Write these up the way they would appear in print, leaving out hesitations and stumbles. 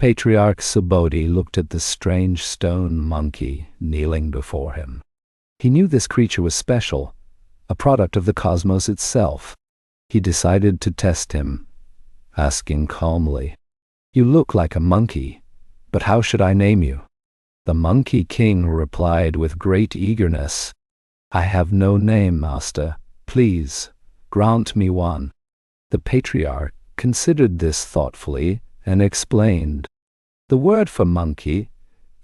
Patriarch Subodhi looked at the strange stone monkey kneeling before him. He knew this creature was special, a product of the cosmos itself. He decided to test him, asking calmly, "You look like a monkey, but how should I name you?" The Monkey King replied with great eagerness, "I have no name, master. Please, grant me one." The Patriarch considered this thoughtfully and explained, "The word for monkey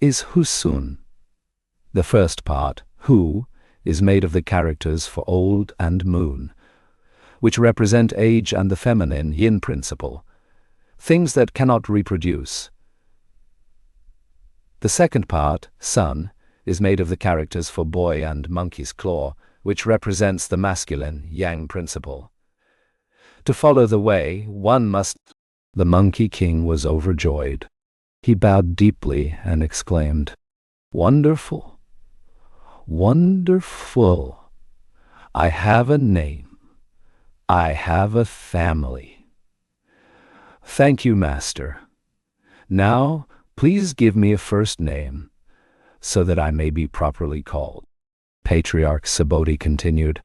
is Husun. The first part, Hu, is made of the characters for old and moon, which represent age and the feminine yin principle, things that cannot reproduce. The second part, Sun, is made of the characters for boy and monkey's claw, which represents the masculine yang principle. To follow the way, one must—" The Monkey King was overjoyed. He bowed deeply and exclaimed, "Wonderful! Wonderful! I have a name. I have a family. Thank you, Master. Now, please give me a first name, so that I may be properly called." Patriarch Subodhi continued,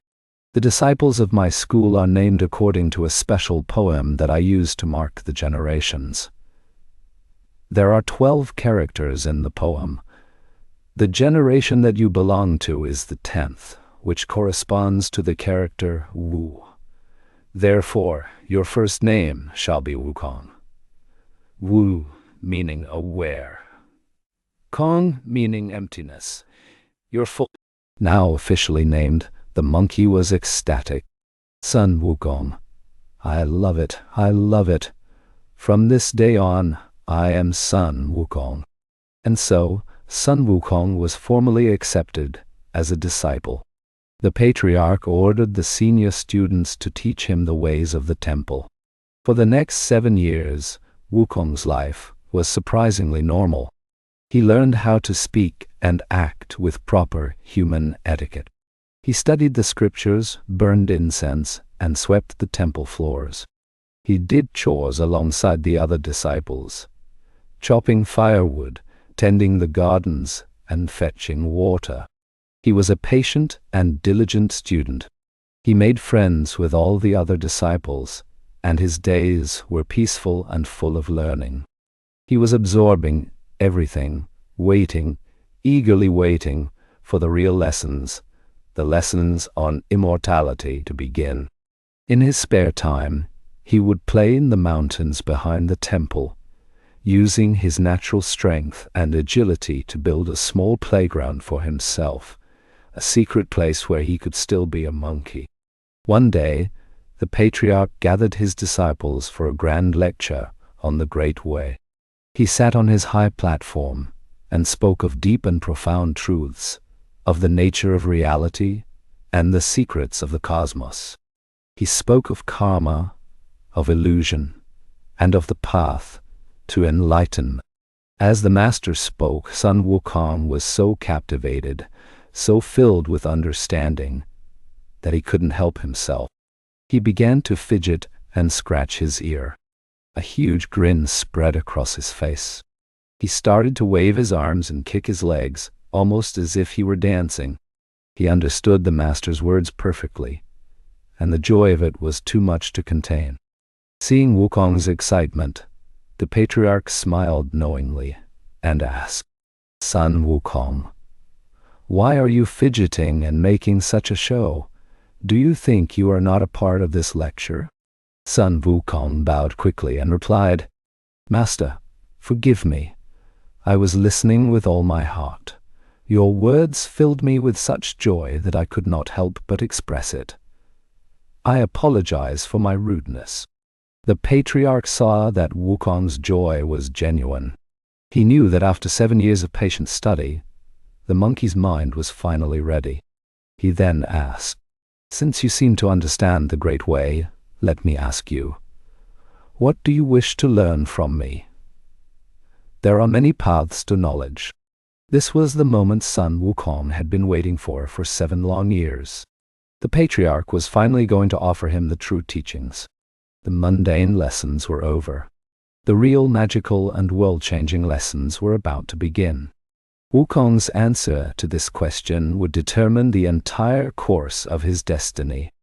"The disciples of my school are named according to a special poem that I use to mark the generations. There are 12 characters in the poem. The generation that you belong to is the 10th, which corresponds to the character Wu. Therefore, your first name shall be Wukong. Wu meaning aware. Kong meaning emptiness. Your full—" Now officially named, the monkey was ecstatic. "Sun Wukong. I love it, I love it. From this day on, I am Sun Wukong." And so, Sun Wukong was formally accepted as a disciple. The Patriarch ordered the senior students to teach him the ways of the temple. For the next 7 years, Wukong's life was surprisingly normal. He learned how to speak and act with proper human etiquette. He studied the scriptures, burned incense, and swept the temple floors. He did chores alongside the other disciples, chopping firewood, tending the gardens, and fetching water. He was a patient and diligent student. He made friends with all the other disciples, and his days were peaceful and full of learning. He was absorbing everything, waiting, eagerly waiting for the real lessons, the lessons on immortality to begin. In his spare time, he would play in the mountains behind the temple, using his natural strength and agility to build a small playground for himself, a secret place where he could still be a monkey. One day, the Patriarch gathered his disciples for a grand lecture on the Great Way. He sat on his high platform and spoke of deep and profound truths, of the nature of reality and the secrets of the cosmos. He spoke of karma, of illusion, and of the path to enlightenment. As the Master spoke, Sun Wukong was so captivated, so filled with understanding, that he couldn't help himself. He began to fidget and scratch his ear. A huge grin spread across his face. He started to wave his arms and kick his legs, almost as if he were dancing. He understood the Master's words perfectly, and the joy of it was too much to contain. Seeing Wukong's excitement, the Patriarch smiled knowingly and asked, "Sun Wukong, why are you fidgeting and making such a show? Do you think you are not a part of this lecture?" Sun Wukong bowed quickly and replied, "Master, forgive me. I was listening with all my heart. Your words filled me with such joy that I could not help but express it. I apologize for my rudeness." The Patriarch saw that Wukong's joy was genuine. He knew that after 7 years of patient study, the monkey's mind was finally ready. He then asked, "Since you seem to understand the Great Way, let me ask you, what do you wish to learn from me?" There are many paths to knowledge. This was the moment Sun Wukong had been waiting for 7 long years. The Patriarch was finally going to offer him the true teachings. The mundane lessons were over. The real magical and world-changing lessons were about to begin. Wukong's answer to this question would determine the entire course of his destiny.